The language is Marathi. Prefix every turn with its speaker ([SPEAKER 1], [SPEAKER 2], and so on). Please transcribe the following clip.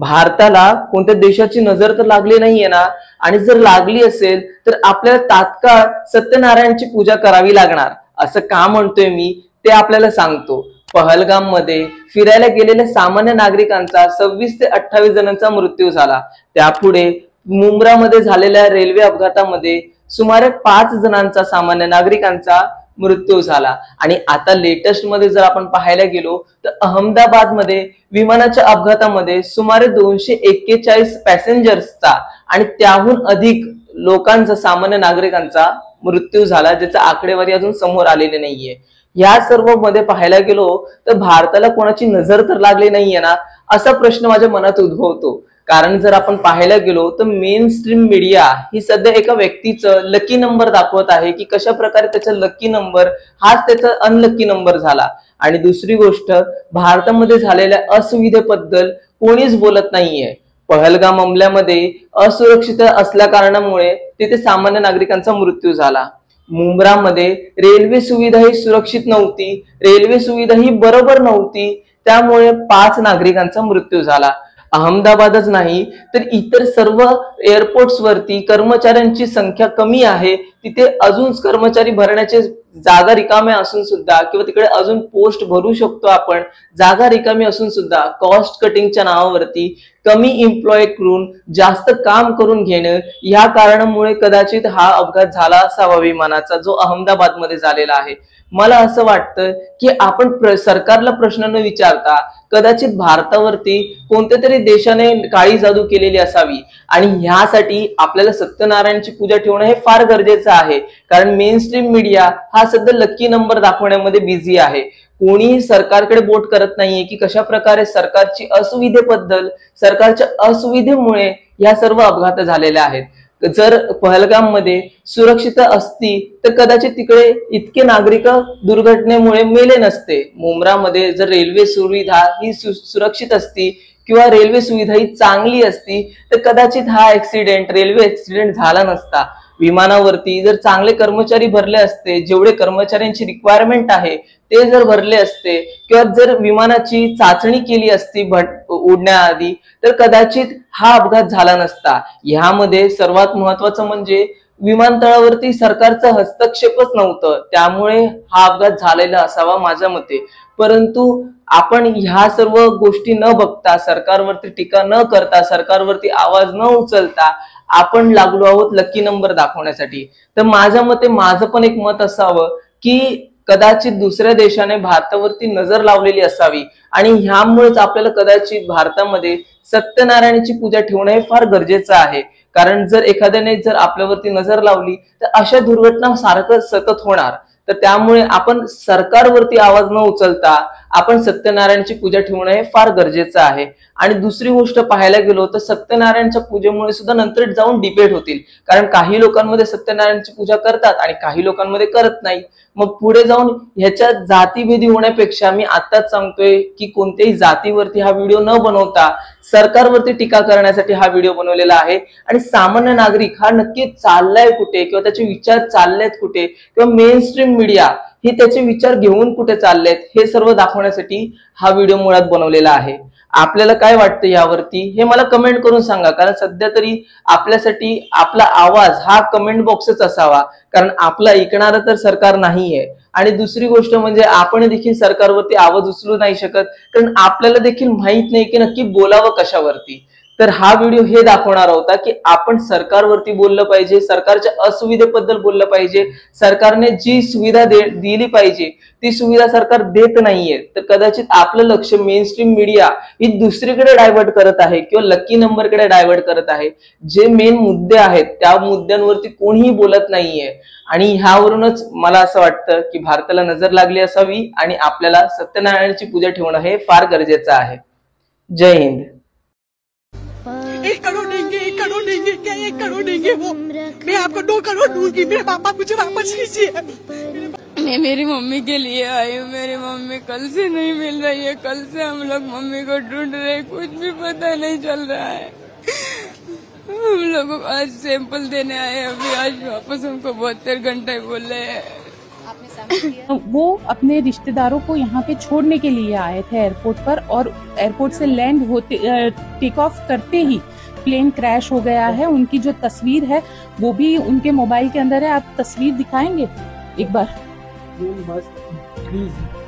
[SPEAKER 1] भारताला कोणत्या देशाची नजर तर लागली नाहीये ना, आणि जर लागली असेल तर आपल्याला तात्काळ सत्यनारायणची पूजा करावी लागणार. असं का म्हणतोय मी ते आपल्याला सांगतो. पहलगाम मध्ये फिरायला गेलेल्या सामान्य नागरिकांचा 26 ते 28 जणांचा मृत्यू झाला. त्यापुढे मुंब्रामध्ये झालेल्या रेल्वे अपघातामध्ये सुमारे 5 जणांचा सामान्य नागरिकांचा मृत्यू झाला. आणि आता लेटेस्ट मध्ये जर आपण पाहायला गेलो तर अहमदाबाद मध्ये विमानाच्या अपघातामध्ये सुमारे 241 पॅसेंजर्सचा आणि त्याहून अधिक लोकांचा सामान्य नागरिकांचा मृत्यू झाला, ज्याचा आकडेवारी अजून समोर आलेली नाहीये. या सर्व मध्ये पाहायला गेलो तर भारताला कोणाची नजर तर लागली नाहीये ना, असा प्रश्न माझ्या मनात उद्भवतो. कारण जर आपण पाहायला गेलो तर मेन स्ट्रीम मीडिया ही सध्या एका व्यक्तीचं लकी नंबर दाखवत आहे की कशा प्रकारे त्याचा लकी नंबर हाच त्याचा अनलकी नंबर झाला. आणि दुसरी गोष्ट, भारतामध्ये झालेल्या असुविधेबद्दल कोणीच बोलत नाहीये. पहलगाम हमल्यामध्ये असुरक्षित असल्या कारणामुळे तिथे सामान्य नागरिकांचा मृत्यू झाला. मुंब्रामध्ये रेल्वे सुविधा ही सुरक्षित नव्हती, रेल्वे सुविधा ही बरोबर नव्हती, त्यामुळे 5 नागरिकांचा मृत्यू झाला. अहमदाबादच नाही तर इतर सर्व एअरपोर्ट्स वरती कर्मचाऱ्यांची संख्या कमी आहे, तिथे अजून कर्मचारी भरण्याचे जागा रिकाम्या असून सुद्धा किंवा तिकडे अजून पोस्ट भरू शकतो आपण, जागा रिकामी असून सुद्धा कॉस्ट कटिंगच्या नावावरती कमी एम्प्लॉय करून जास्त काम करून घेणं, या कारणामुळे कदाचित हा अपघात झाला असावा विमानाचा, जो अहमदाबाद मध्ये झालेला आहे. मला असं वाटतं की आपण सरकारला प्रश्न न विचारता कदाचित भारतावरती कोणत्या तरी देशाने काळी जादू केलेली असावी, आणि ह्यासाठी आपल्याला सत्यनारायणची पूजा ठेवणं हे फार गरजेचं आहे. कारण मेन स्ट्रीम मीडिया हा सध्या लकी नंबर दाखवण्यामध्ये बिझी आहे. कोणीही सरकारकडे बोट करत नाहीये की कशा प्रकारे सरकारची असुविधेबद्दल, सरकारच्या असुविधेमुळे या सर्व अपघात झालेले आहेत. जर पहलगाम मध्ये सुरक्षित असती तर कदाचित तिकडे इतके नागरिक दुर्घटनेमुळे मेले नसते. मुंब्रामध्ये जर रेल्वे सुविधा ही सुरक्षित असती किंवा रेल्वे सुविधा ही चांगली असती तर कदाचित हा रेल्वे ऍक्सिडेंट झाला नसता. विमानावरती जर चांगले कर्मचारी भरले असते, जेवढे कर्मचाऱ्यांची रिक्वायरमेंट आहे ते जर भरले असते, किंवा जर विमानाची चाचणी केली असती उडण्याआधी, तर कदाचित हा अपघात झाला नसता. ह्यामध्ये सर्वात महत्वाचं म्हणजे विमानतळावरती सरकारचा हस्तक्षेपच नव्हतं, त्यामुळे हा अपघात झालेला असावा माझ्या मते. परंतु आपण ह्या सर्व गोष्टी न बघता, सरकारवरती टीका न करता, सरकारवरती आवाज न उचलता आपण लागलो आहोत लकी नंबर दाखवण्यासाठी. तर माझ्या मते माझं पण एक मत असावं की कदाचित दुसऱ्या देशाने भारतावरती नजर लावलेली असावी, आणि ह्यामुळेच आपल्याला कदाचित भारतामध्ये सत्यनारायणाची पूजा ठेवणं हे फार गरजेचं आहे. कारण जर एखाद्याने जर आपल्यावरती नजर लावली तर अशा दुर्घटना सारखं सतत होणार. तर त्यामुळे आपण सरकारवरती आवाज न उचलता आपण सत्यनारायणची पूजा ठेवणं हे फार गरजेचं आहे. आणि दुसरी गोष्ट पाहायला गेलो तर सत्यनारायणच्या पूजेमुळे सुद्धा नंतर जाऊन डिबेट होतील. कारण काही लोकांमध्ये सत्यनारायणची पूजा करतात आणि काही लोकांमध्ये करत नाही. मग पुढे जाऊन ह्याच्या जातीभेदी होण्यापेक्षा मी आताच सांगतोय की कोणत्याही जातीवरती हा व्हिडिओ न बनवता सरकारवरती टीका करण्यासाठी हा व्हिडिओ बनवलेला आहे. आणि सामान्य नागरिक हा नक्की चाललाय कुठे, किंवा त्याचे विचार चाललेत कुठे, किंवा मेन स्ट्रीम मीडिया ही त्याचे विचार घेऊन कुठे चाललेत, हे सर्व दाखवण्यासाठी हा व्हिडिओ मुळात बनवलेला आहे. आपल्याला काय वाटतं यावरती हे मला कमेंट करून सांगा. कारण सध्या तरी आपल्यासाठी आपला आवाज हा कमेंट बॉक्सच असावा, कारण आपला ऐकणारं तर सरकार नाहीये. आणि दुसरी गोष्ट म्हणजे आपण देखील सरकारवरती आवाज उचलू नाही शकत, कारण आपल्याला देखील माहित नाही की नक्की बोलावं कशावरती. तर हा व्हिडिओ हे दाखवणार होता की आपण सरकारवरती बोललं पाहिजे, सरकारच्या असुविधेबद्दल बोललं पाहिजे. सरकारने जी सुविधा दिली पाहिजे ती सुविधा सरकार देत नाहीये, तर कदाचित आपलं लक्ष मेन स्ट्रीम मीडिया ही दुसरीकडे डायव्हर्ट करत आहे किंवा लकी नंबरकडे डायव्हर्ट करत आहे. जे मेन मुद्दे आहेत त्या मुद्द्यांवरती कोणीही बोलत नाहीये. आणि ह्यावरूनच मला असं वाटतं की भारताला नजर लागली असावी आणि आपल्याला सत्यनारायणाची पूजा ठेवणं हे फार गरजेचं आहे. जय हिंद.
[SPEAKER 2] 1 करोड़ देंगे, 1 करोड़ देंगे, क्या 1 करोड़ देंगे वो? मैं आपको 2 करोड़ दूंगी, मेरे पापा मुझे वापस कीजिए।
[SPEAKER 3] मैं मेरी मम्मी के लिए आई हूँ, मेरी मम्मी कल से नहीं मिल रही है। कल से हम लोग मम्मी को ढूंढ रहे हैं, कुछ भी पता नहीं चल रहा है। हम लोग आज सैंपल देने आए, अभी आज वापस हमको 72 घंटे बोले हैं।
[SPEAKER 4] वो अपने रिश्तेदारों को यहाँ पे छोड़ने के लिए आए थे एयरपोर्ट पर, और एयरपोर्ट से लैंड होते टेक ऑफ करते ही प्लेन क्रैश हो गया है। उनकी जो तस्वीर है वो भी उनके मोबाइल के अंदर है, आप तस्वीर दिखाएंगे एक बार?
[SPEAKER 5] You must please